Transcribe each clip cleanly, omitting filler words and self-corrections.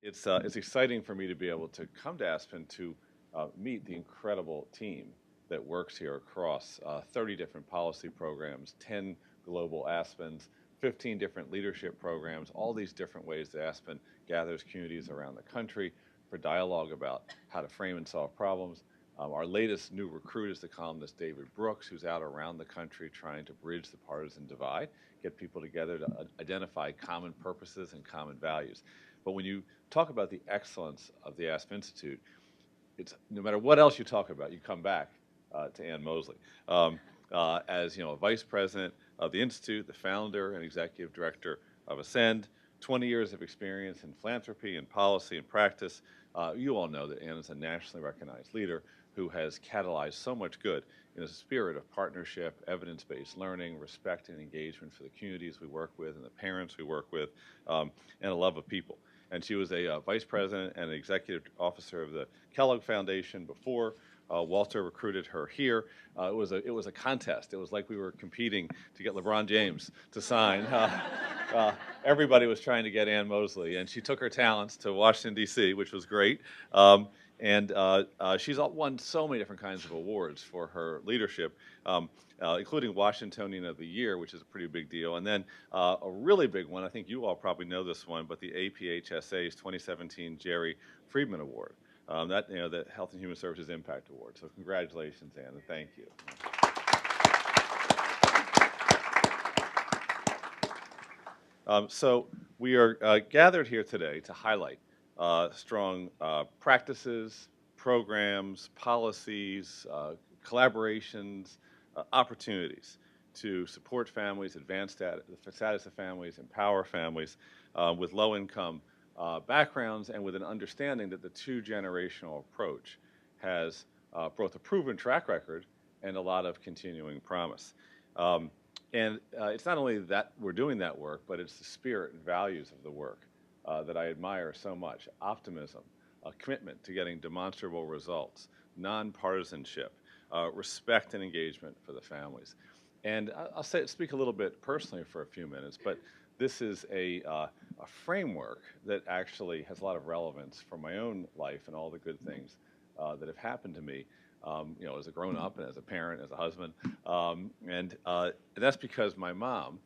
It's exciting for me to be able to come to Aspen to meet the incredible team that works here across 30 different policy programs, 10 global Aspens, 15 different leadership programs, all these different ways that Aspen gathers communities around the country for dialogue about how to frame and solve problems. Our latest new recruit is the columnist David Brooks, who's out around the country trying to bridge the partisan divide, get people together to identify common purposes and common values. But when you talk about the excellence of the Aspen Institute, it's no matter what else you talk about, you come back to Ann Mosley. As a vice president of the Institute, the founder and executive director of Ascend, 20 years of experience in philanthropy and policy and practice. You all know that Ann is a nationally recognized leader who has catalyzed so much good in a spirit of partnership, evidence-based learning, respect and engagement for the communities we work with and the parents we work with, and a love of people. And she was a vice president and executive officer of the Kellogg Foundation before Walter recruited her here. It was a contest. It was like we were competing to get LeBron James to sign. Everybody was trying to get Ann Mosley, and she took her talents to Washington, D.C., which was great. She's won so many different kinds of awards for her leadership, including Washingtonian of the Year, which is a pretty big deal. And then a really big one, I think you all probably know this one, but the APHSA's 2017 Jerry Friedman Award. The Health and Human Services Impact Award. So congratulations, Ann, and thank you. So we are gathered here today to highlight strong practices, programs, policies, collaborations, opportunities to support families, advance the status of families, empower families with low-income backgrounds, and with an understanding that the two-generational approach has both a proven track record and a lot of continuing promise. It's not only that we're doing that work, but it's the spirit and values of the work that I admire so much. Optimism, a commitment to getting demonstrable results, nonpartisanship, respect and engagement for the families. And I'll speak a little bit personally for a few minutes, but this is a framework that actually has a lot of relevance for my own life and all the good things that have happened to me, as a grown-up and as a parent, as a husband. And that's because my mom,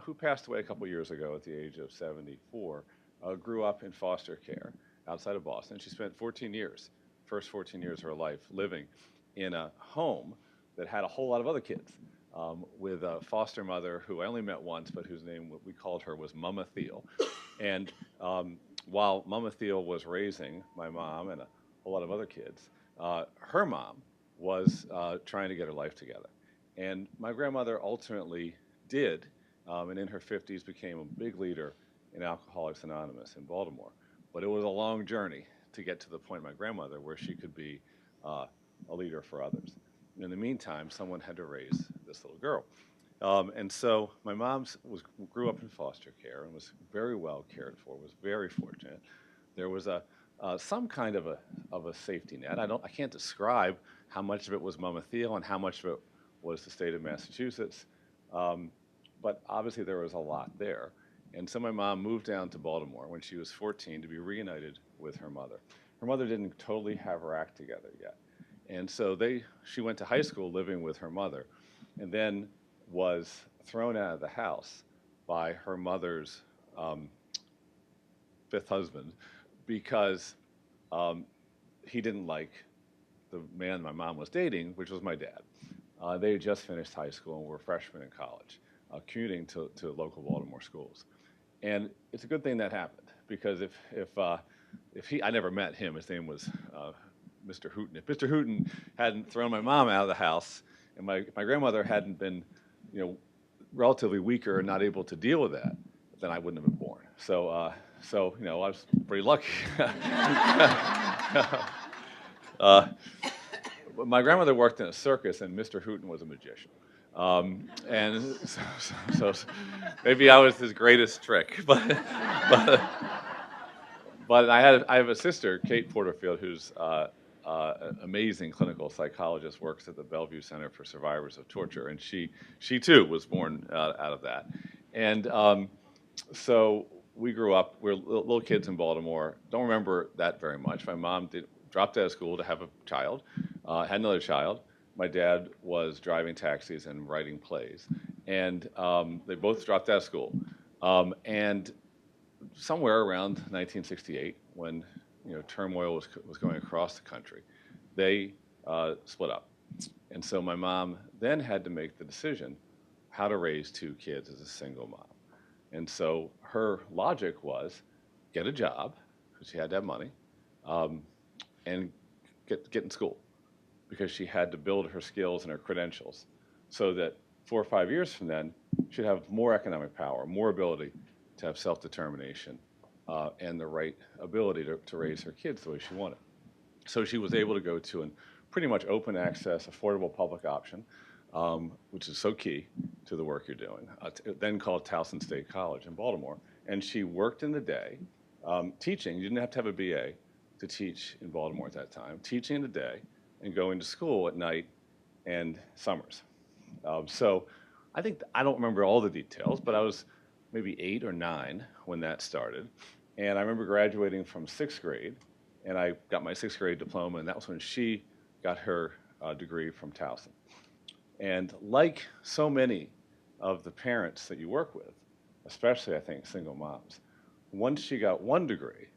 who passed away a couple years ago at the age of 74, grew up in foster care outside of Boston. She spent 14 years, first 14 years of her life, living in a home that had a whole lot of other kids. With a foster mother who I only met once, but whose name we called her was Mama Thiel. And while Mama Thiel was raising my mom and a whole lot of other kids, her mom was trying to get her life together. And my grandmother ultimately did, and in her 50s became a big leader in Alcoholics Anonymous in Baltimore. But it was a long journey to get to the point of my grandmother where she could be a leader for others. In the meantime, someone had to raise this little girl. And so my mom grew up in foster care and was very well cared for, was very fortunate. There was some kind of a safety net. I can't describe how much of it was Mama Thiel and how much of it was the state of Massachusetts, but obviously there was a lot there. And so my mom moved down to Baltimore when she was 14 to be reunited with her mother. Her mother didn't totally have her act together yet. And so she went to high school living with her mother, and then was thrown out of the house by her mother's fifth husband because he didn't like the man my mom was dating, which was my dad. They had just finished high school and were freshmen in college, commuting to local Baltimore schools. And it's a good thing that happened, because I never met him. His name was Mr. Hooten. If Mr. Hooten hadn't thrown my mom out of the house, and my grandmother hadn't been, relatively weaker and not able to deal with that, then I wouldn't have been born. So I was pretty lucky. My grandmother worked in a circus, and Mr. Hooten was a magician. And so maybe I was his greatest trick, but I have a sister, Kate Porterfield, who's an amazing clinical psychologist, works at the Bellevue Center for Survivors of Torture, and she too was born out of that. And so we grew up, we were little kids in Baltimore. Don't remember that very much. My mom dropped out of school to have a child, had another child. My dad was driving taxis and writing plays. And they both dropped out of school. And somewhere around 1968, when turmoil was going across the country, they split up. And so my mom then had to make the decision how to raise two kids as a single mom. And so her logic was get a job, because she had to have money, um, and get in school, because she had to build her skills and her credentials so that 4 or 5 years from then, she'd have more economic power, more ability to have self-determination, and the right ability to raise her kids the way she wanted. So she was able to go to a pretty much open access, affordable public option, which is so key to the work you're doing, then called Towson State College in Baltimore. And she worked in the day, teaching. You didn't have to have a BA to teach in Baltimore at that time, teaching in the day and going to school at night and summers. So I don't remember all the details, but I was maybe 8 or 9 when that started. And I remember graduating from 6th grade, and I got my 6th grade diploma, and that was when she got her degree from Towson. And like so many of the parents that you work with, especially I think single moms, once she got one degree,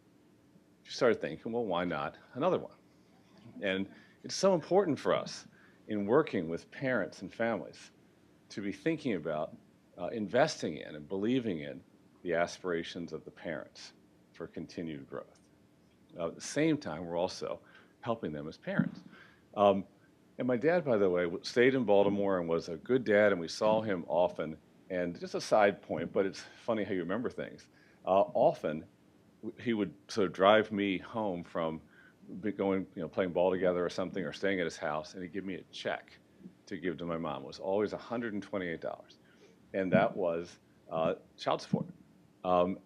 she started thinking, well, why not another one? And it's so important for us in working with parents and families to be thinking about investing in and believing in the aspirations of the parents for continued growth. At the same time, we're also helping them as parents. And my dad, by the way, stayed in Baltimore and was a good dad, and we saw him often. And just a side point, but it's funny how you remember things. Often, he would sort of drive me home from going, playing ball together or something, or staying at his house, and he'd give me a check to give to my mom. It was always $128, and that was child support.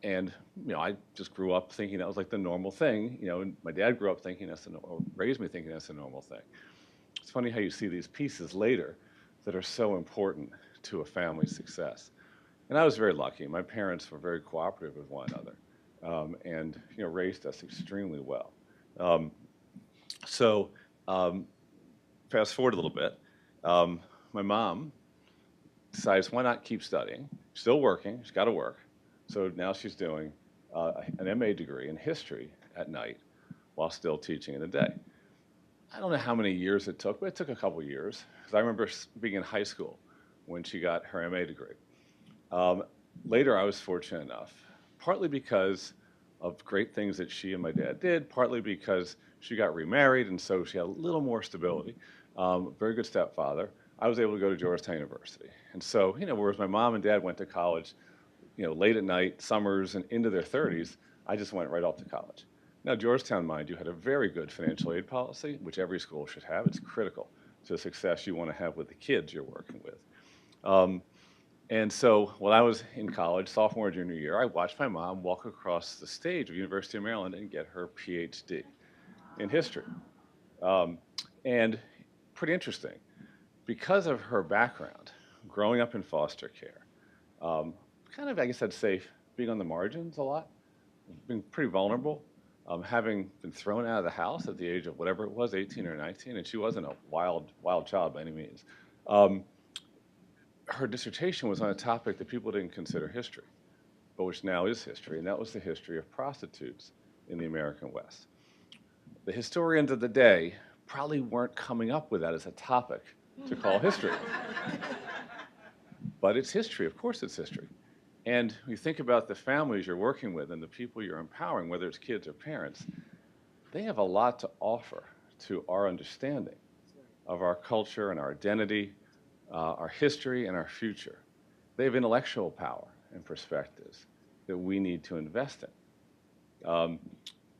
And I just grew up thinking that was like the normal thing. And my dad grew up thinking or raised me thinking that's the normal thing. It's funny how you see these pieces later that are so important to a family's success. And I was very lucky. My parents were very cooperative with one another, and raised us extremely well. So fast forward a little bit. My mom decides, why not keep studying? Still working. She's got to work. So now she's doing an MA degree in history at night while still teaching in the day. I don't know how many years it took, but it took a couple years. Because I remember being in high school when she got her MA degree. Later, I was fortunate enough, partly because of great things that she and my dad did, partly because she got remarried, and so she had a little more stability. Very good stepfather. I was able to go to Georgetown University. And so, whereas my mom and dad went to college, late at night, summers, and into their 30s, I just went right off to college. Now, Georgetown, mind you, had a very good financial aid policy, which every school should have. It's critical to the success you want to have with the kids you're working with. And so when I was in college, sophomore or junior year, I watched my mom walk across the stage of University of Maryland and get her PhD in history. And pretty interesting, because of her background, growing up in foster care, kind of, I guess I'd say, being on the margins a lot, being pretty vulnerable, having been thrown out of the house at the age of whatever it was, 18 or 19, and she wasn't a wild child by any means. Her dissertation was on a topic that people didn't consider history, but which now is history, and that was the history of prostitutes in the American West. The historians of the day probably weren't coming up with that as a topic to call history. But it's history, of course it's history. And you think about the families you're working with and the people you're empowering, whether it's kids or parents, they have a lot to offer to our understanding of our culture and our identity, our history, and our future. They have intellectual power and perspectives that we need to invest in.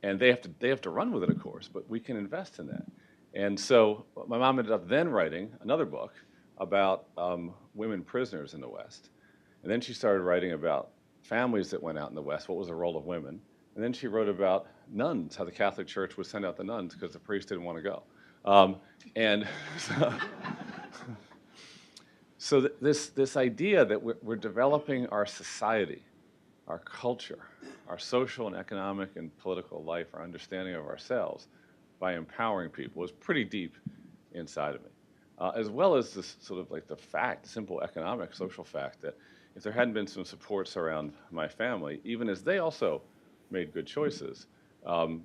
And they have to run with it, of course, but we can invest in that. And so my mom ended up then writing another book about women prisoners in the West. And then she started writing about families that went out in the West, what was the role of women. And then she wrote about nuns, how the Catholic Church would send out the nuns because the priests didn't want to go. And so this idea that we're developing our society, our culture, our social and economic and political life, our understanding of ourselves by empowering people was pretty deep inside of me. As well as this sort of like the fact, simple economic, social fact that if there hadn't been some supports around my family, even as they also made good choices, I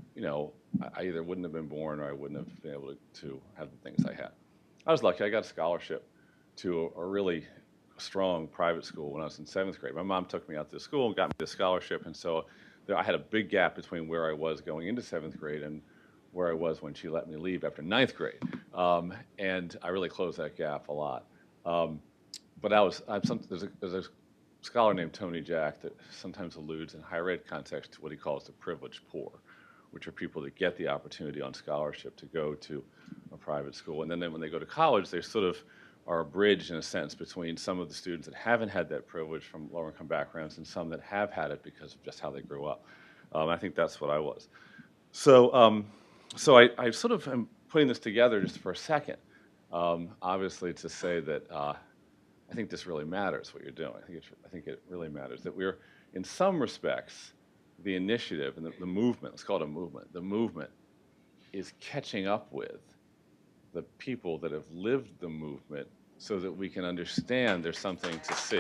either wouldn't have been born or I wouldn't have been able to have the things I had. I was lucky. I got a scholarship to a really strong private school when I was in seventh grade. My mom took me out to school and got me this scholarship, and so I had a big gap between where I was going into seventh grade and where I was when she let me leave after ninth grade. And I really closed that gap a lot. But there's a scholar named Tony Jack that sometimes alludes in higher ed context to what he calls the privileged poor, which are people that get the opportunity on scholarship to go to a private school. And then when they go to college, they sort of are a bridge, in a sense, between some of the students that haven't had that privilege from lower income backgrounds and some that have had it because of just how they grew up. I think that's what I was. So, I sort of am putting this together just for a second, obviously to say that I think this really matters, what you're doing. I think it really matters that we're, in some respects, the initiative and the movement, let's call it a movement, the movement is catching up with the people that have lived the movement so that we can understand there's something to see.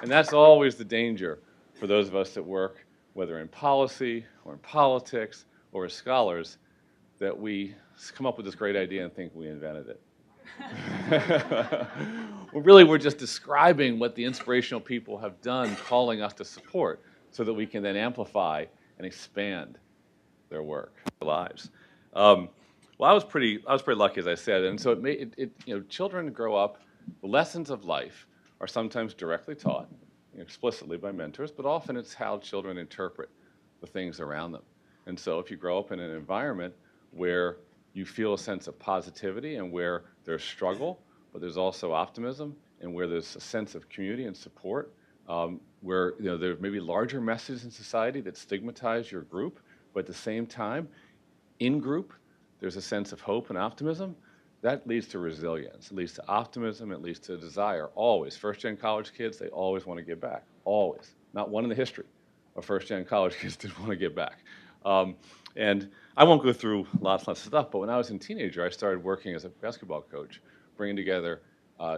And that's always the danger for those of us that work, whether in policy or in politics or as scholars, that we come up with this great idea and think we invented it. Well, really, we're just describing what the inspirational people have done, calling us to support, so that we can then amplify and expand their work, their lives. Well, I was pretty lucky, as I said, and so children grow up. The lessons of life are sometimes directly taught, explicitly by mentors, but often it's how children interpret the things around them. And so, if you grow up in an environment where you feel a sense of positivity and where there's struggle, but there's also optimism, and where there's a sense of community and support, where there may be larger messages in society that stigmatize your group, but at the same time, in group, there's a sense of hope and optimism. That leads to resilience. It leads to optimism. It leads to desire. Always, first-gen college kids, they always want to give back. Always. Not one in the history of first-gen college kids didn't want to give back. And I won't go through lots of stuff, but when I was a teenager, I started working as a basketball coach, bringing together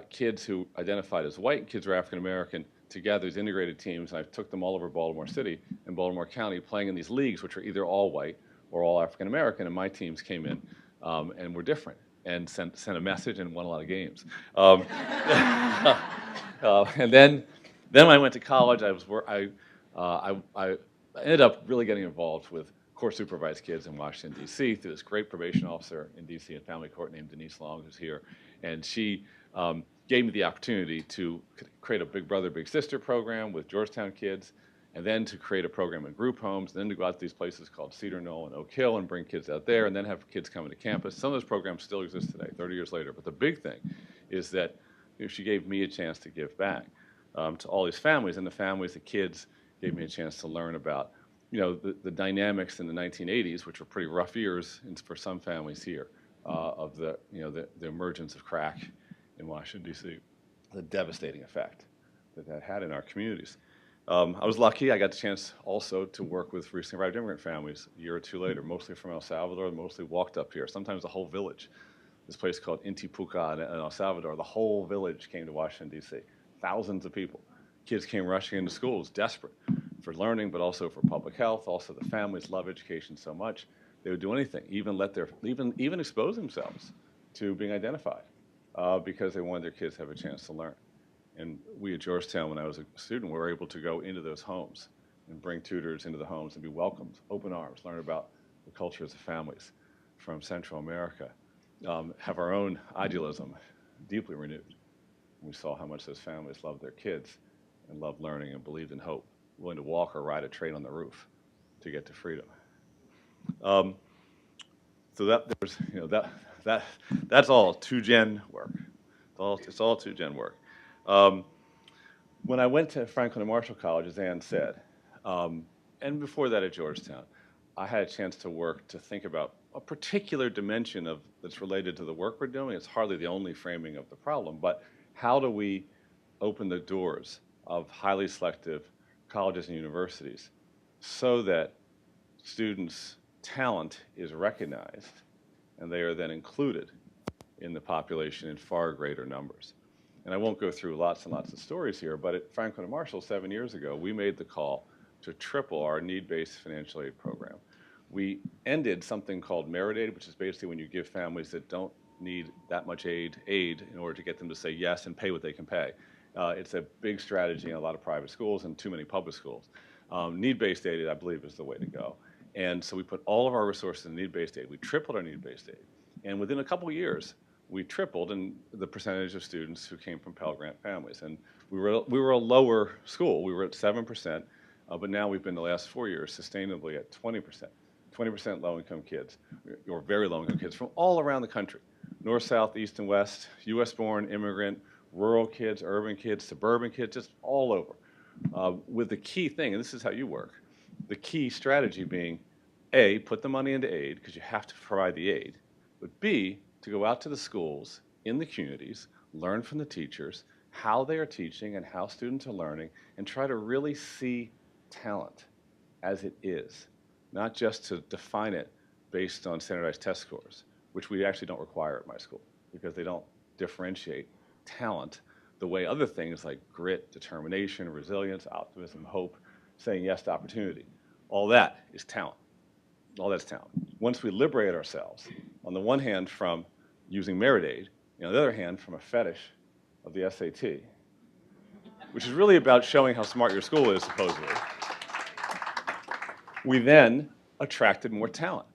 kids who identified as white and kids who are African American together as integrated teams. And I took them all over Baltimore City and Baltimore County, playing in these leagues, which are either all white or all African American. And my teams came in and were different and sent a message and won a lot of games. And then when I went to college, I ended up really getting involved with court supervised kids in Washington, D.C. through this great probation officer in D.C. and family court named Denise Long, who's here. And she gave me the opportunity to create a Big Brother, Big Sister program with Georgetown kids, and then to create a program in group homes, and then to go out to these places called Cedar Knoll and Oak Hill and bring kids out there, and then have kids coming to campus. Some of those programs still exist today, 30 years later. But the big thing is that she gave me a chance to give back to all these families, and the kids gave me a chance to learn about the dynamics in the 1980s, which were pretty rough years for some families here, of the emergence of crack in Washington, D.C., the devastating effect that had in our communities. I was lucky. I got the chance also to work with recently arrived immigrant families a year or two later, mostly from El Salvador, mostly walked up here, sometimes the whole village. This place called Intipuca in El Salvador, the whole village came to Washington, D.C., thousands of people. Kids came rushing into schools, desperate for learning, but also for public health. Also, the families love education so much, they would do anything, even expose themselves to being identified because they wanted their kids to have a chance to learn. And we at Georgetown, when I was a student, we were able to go into those homes and bring tutors into the homes and be welcomed, open arms, learn about the cultures of families from Central America, have our own idealism deeply renewed. We saw how much those families loved their kids and loved learning and believed in hope, willing to walk or ride a train on the roof to get to freedom. So that's all 2-gen work. It's all 2-gen work. When I went to Franklin and Marshall College, as Ann said, and before that at Georgetown, I had a chance to think about a particular dimension that's related to the work we're doing. It's hardly the only framing of the problem, but how do we open the doors of highly selective colleges and universities so that students' talent is recognized and they are then included in the population in far greater numbers. And I won't go through lots and lots of stories here, but at Franklin and Marshall 7 years ago, we made the call to triple our need-based financial aid program. We ended something called merit aid, which is basically when you give families that don't need that much aid in order to get them to say yes and pay what they can pay. It's a big strategy in a lot of private schools and too many public schools. Need-based aid, I believe, is the way to go. And so we put all of our resources in need-based aid. We tripled our need-based aid. And within a couple of years, we tripled in the percentage of students who came from Pell Grant families. And we were a lower school. We were at 7%, but now we've been the last 4 years sustainably at 20%. 20% low-income kids, or very low-income kids from all around the country. North, south, east, and west, US-born, immigrant, rural kids, urban kids, suburban kids, just all over. With the key thing, and this is how you work, the key strategy being, A, put the money into aid, because you have to provide the aid, but B, to go out to the schools, in the communities, learn from the teachers, how they are teaching and how students are learning, and try to really see talent as it is, not just to define it based on standardized test scores, which we actually don't require at my school, because they don't differentiate talent the way other things like grit, determination, resilience, optimism, hope, saying yes to opportunity, all that is talent. All that's talent. Once we liberate ourselves, on the one hand from using merit aid, and on the other hand from a fetish of the SAT, which is really about showing how smart your school is, supposedly, we then attracted more talent.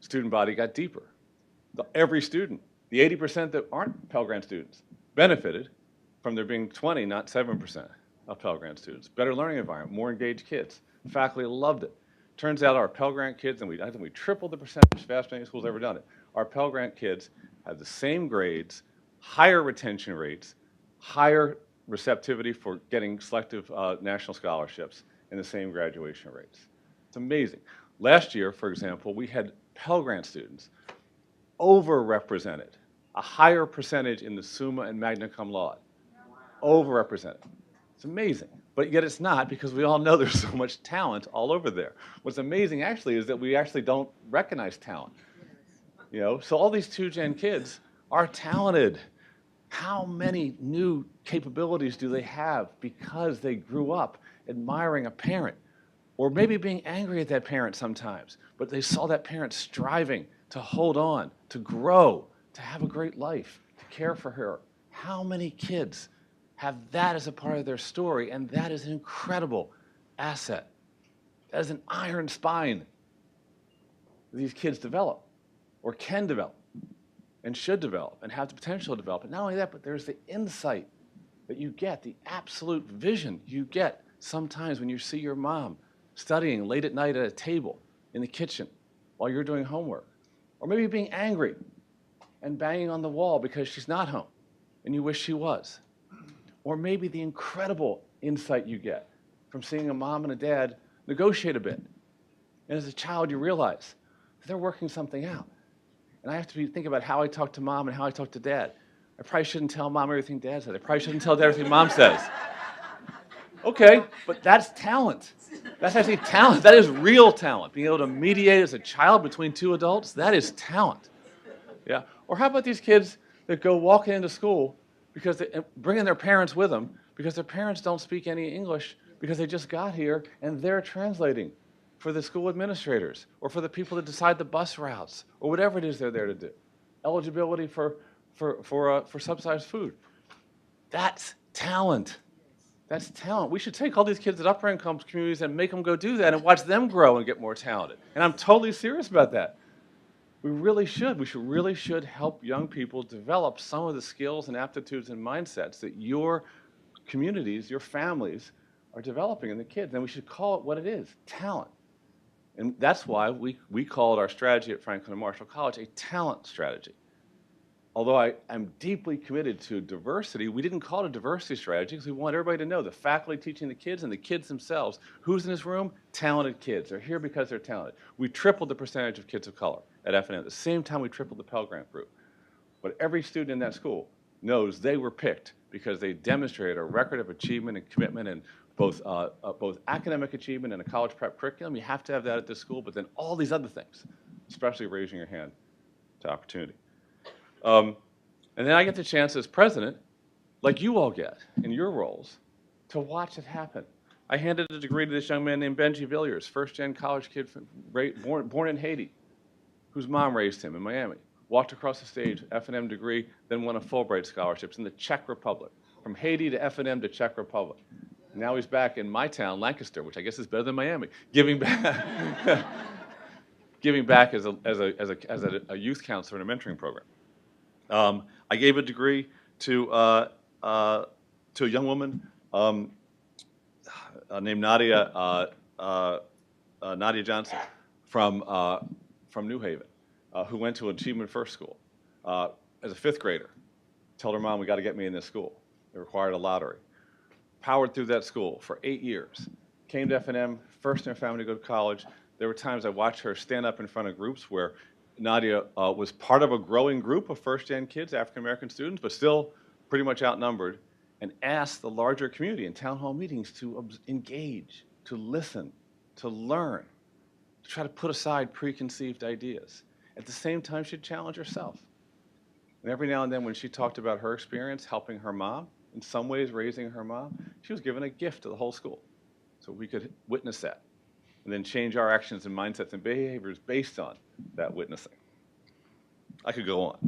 Student body got deeper. Every student, the 80% that aren't Pell Grant students, benefited from there being 20, not 7% of Pell Grant students. Better learning environment, more engaged kids. The faculty loved it. Turns out our Pell Grant kids, and I think we tripled the percentage, faster than any school's ever done it. Our Pell Grant kids had the same grades, higher retention rates, higher receptivity for getting selective national scholarships, and the same graduation rates. It's amazing. Last year, for example, we had Pell Grant students overrepresented, a higher percentage in the Summa and Magna Cum Laude, overrepresented. It's amazing. But yet it's not, because we all know there's so much talent all over there. What's amazing actually is that we actually don't recognize talent. You know, so all these 2-gen kids are talented. How many new capabilities do they have because they grew up admiring a parent, or maybe being angry at that parent sometimes, but they saw that parent striving to hold on, to grow, to have a great life, to care for her. How many kids have that as a part of their story, and that is an incredible asset. That is an iron spine that these kids develop, or can develop, and should develop, and have the potential to develop. And not only that, but there's the insight that you get, the absolute vision you get sometimes when you see your mom studying late at night at a table in the kitchen while you're doing homework, or maybe being angry and banging on the wall because she's not home and you wish she was. Or maybe the incredible insight you get from seeing a mom and a dad negotiate a bit. And as a child, you realize that they're working something out. And I have to think about how I talk to mom and how I talk to dad. I probably shouldn't tell mom everything dad says. I probably shouldn't tell dad everything mom says. Okay, but that's talent. That's actually talent. That is real talent. Being able to mediate as a child between two adults, that is talent. Yeah. Or how about these kids that go walking into school because they bringing their parents with them because their parents don't speak any English because they just got here and they're translating for the school administrators or for the people that decide the bus routes or whatever it is they're there to do. Eligibility for subsidized food. That's talent. That's talent. We should take all these kids at upper income communities and make them go do that and watch them grow and get more talented. And I'm totally serious about that. We really should. We really should help young people develop some of the skills and aptitudes and mindsets that your communities, your families are developing in the kids. And we should call it what it is, talent. And that's why we called our strategy at Franklin and Marshall College a talent strategy. Although I'm deeply committed to diversity, we didn't call it a diversity strategy because we want everybody to know, the faculty teaching the kids and the kids themselves, who's in this room? Talented kids. They're here because they're talented. We tripled the percentage of kids of color at FNM. At the same time, we tripled the Pell Grant group. But every student in that school knows they were picked because they demonstrated a record of achievement and commitment and both academic achievement and a college prep curriculum. You have to have that at this school, but then all these other things, especially raising your hand to opportunity. And then I get the chance as president, like you all get in your roles, to watch it happen. I handed a degree to this young man named Benji Villiers, first-gen college kid born in Haiti, whose mom raised him in Miami. Walked across the stage, F&M degree, then won a Fulbright scholarships in the Czech Republic, from Haiti to F&M to Czech Republic. Now he's back in my town, Lancaster, which I guess is better than Miami, giving back, giving back as a youth counselor in a mentoring program. I gave a degree to a young woman named Nadia Johnson from New Haven, who went to Achievement First School as a fifth grader. Told her mom, we got to get me in this school. It required a lottery. Powered through that school for 8 years. Came to F&M, first in her family to go to college. There were times I watched her stand up in front of groups where Nadia was part of a growing group of first-gen kids, African-American students, but still pretty much outnumbered, and asked the larger community in town hall meetings to engage, to listen, to learn, to try to put aside preconceived ideas. At the same time, she'd challenge herself. And every now and then when she talked about her experience helping her mom, in some ways raising her mom, she was given a gift to the whole school. So we could witness that and then change our actions and mindsets and behaviors based on that witnessing. I could go on.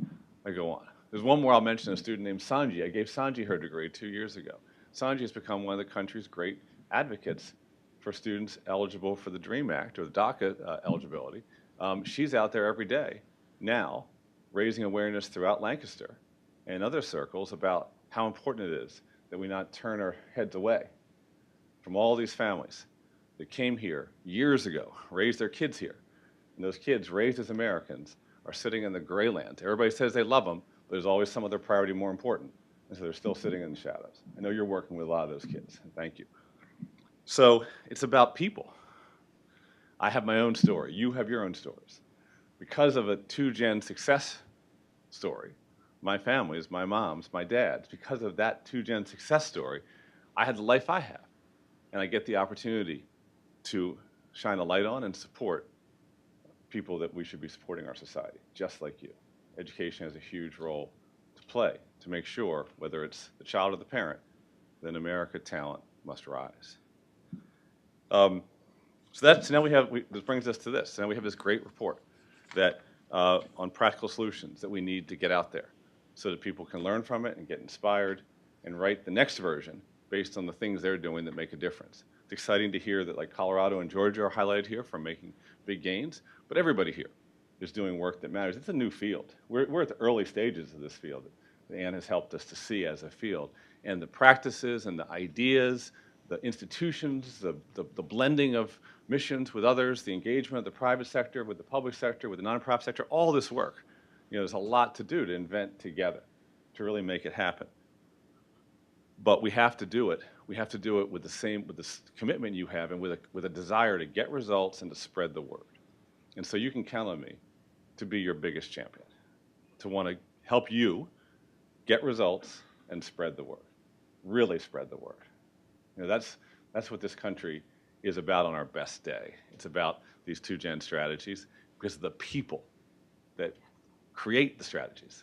I could go on. There's one more I'll mention, a student named Sanji. I gave Sanji her degree 2 years ago. Sanji has become one of the country's great advocates for students eligible for the DREAM Act or the DACA eligibility. She's out there every day now raising awareness throughout Lancaster and other circles about how important it is that we not turn our heads away from all these families that came here years ago, raised their kids here. And those kids raised as Americans are sitting in the gray land. Everybody says they love them, but there's always some other priority more important. And so they're still sitting in the shadows. I know you're working with a lot of those kids, and thank you. So it's about people. I have my own story. You have your own stories. Because of a two-gen success story, my family's, my mom's, my dad's, because of that two-gen success story, I had the life I have. And I get the opportunity to shine a light on and support people that we should be supporting our society, just like you. Education has a huge role to play to make sure, whether it's the child or the parent, that in America talent must rise. So now this brings us to this. So now we have this great report that on practical solutions that we need to get out there so that people can learn from it and get inspired and write the next version based on the things they're doing that make a difference. It's exciting to hear that like Colorado and Georgia are highlighted here for making big gains, but everybody here is doing work that matters. It's a new field. We're at the early stages of this field that Ann has helped us to see as a field. And the practices and the ideas, the institutions, the blending of missions with others, the engagement of the private sector with the public sector, with the nonprofit sector, all this work. There's a lot to do to invent together to really make it happen. But we have to do it. We have to do it with the commitment you have and with a desire to get results and to spread the word. And so you can count on me to be your biggest champion, to want to help you get results and spread the word, really spread the word. That's what this country is about on our best day. It's about these two-gen strategies because of the people that create the strategies.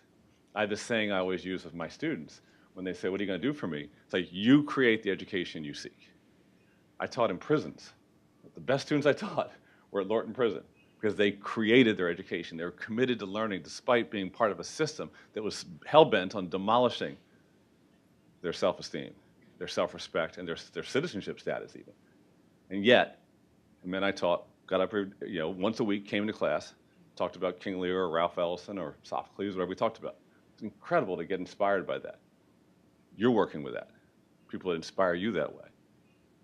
I have this saying I always use with my students when they say, what are you going to do for me? It's like, you create the education you seek. I taught in prisons. The best students I taught were at Lorton Prison because they created their education. They were committed to learning despite being part of a system that was hell-bent on demolishing their self-esteem, their self-respect, and their citizenship status even. And yet, the men I taught got up once a week, came to class, talked about King Lear or Ralph Ellison or Sophocles, whatever we talked about. It's incredible to get inspired by that. You're working with that. People that inspire you that way.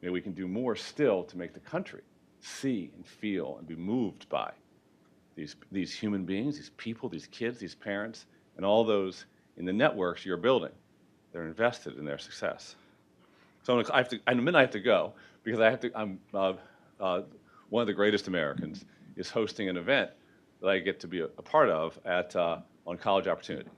Maybe we can do more still to make the country see and feel and be moved by these human beings, these people, these kids, these parents, and all those in the networks you're building. They're invested in their success. So in a minute I have to go because I'm one of the greatest Americans is hosting an event that I get to be a part of on college opportunity.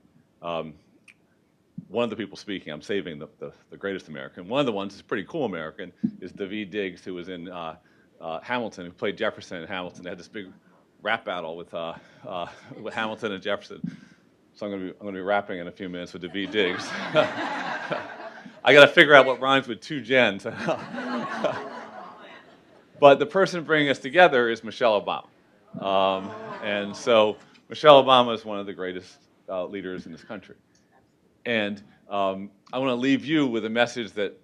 one of the people speaking, I'm saving the greatest American. One of the ones is a pretty cool American, is Daveed Diggs, who was in Hamilton, who played Jefferson in Hamilton. They had this big rap battle with Hamilton and Jefferson. So I'm going to be rapping in a few minutes with Daveed Diggs. I got to figure out what rhymes with two Jens. But the person bringing us together is Michelle Obama. And so Michelle Obama is one of the greatest leaders in this country. And I want to leave you with a message that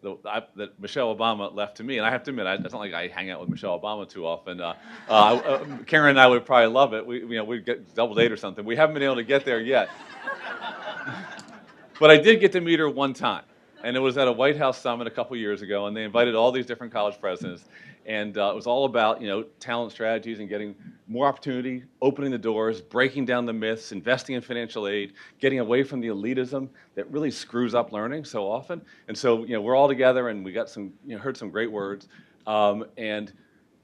Michelle Obama left to me. And I have to admit, it's not like I hang out with Michelle Obama too often. Karen and I would probably love it. We'd get double date or something. We haven't been able to get there yet. But I did get to meet her one time. And it was at a White House summit a couple years ago. And they invited all these different college presidents. And it was all about, talent strategies and getting more opportunity, opening the doors, breaking down the myths, investing in financial aid, getting away from the elitism that really screws up learning so often. And so, we're all together and we got some, heard some great words. And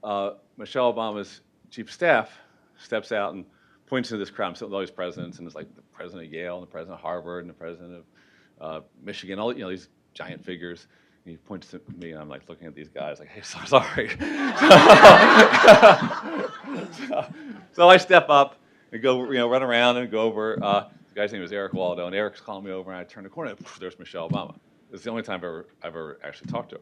Michelle Obama's chief of staff steps out and points to this crowd. I'm sitting with all these presidents, and it's like the president of Yale and the president of Harvard and the president of Michigan, all these giant figures. And he points to me, and I'm like looking at these guys, like, "Hey, sorry." So I step up and go, run around and go over. The guy's name is Eric Waldo, and Eric's calling me over, and I turn the corner, and there's Michelle Obama. It's the only time I've ever actually talked to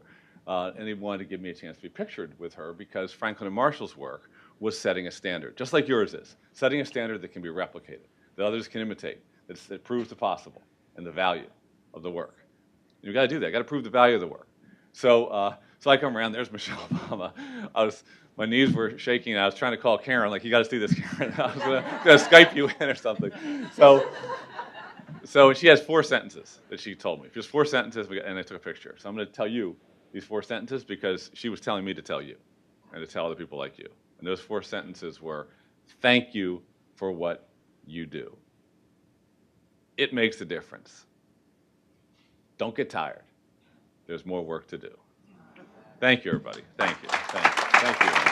her. And he wanted to give me a chance to be pictured with her because Franklin and Marshall's work was setting a standard, just like yours is, setting a standard that can be replicated, that others can imitate, that proves the possible and the value of the work. You've got to do that. You've got to prove the value of the work. So I come around. There's Michelle Obama. My knees were shaking. And I was trying to call Karen, like, "You got to do this, Karen." I was going to Skype you in or something. So she has 4 sentences that she told me. Just 4 sentences, and I took a picture. So I'm going to tell you these 4 sentences because she was telling me to tell you and to tell other people like you. And those 4 sentences were, "Thank you for what you do. It makes a difference. Don't get tired. There's more work to do." Thank you, everybody. Thank you. Thank you. Thank you.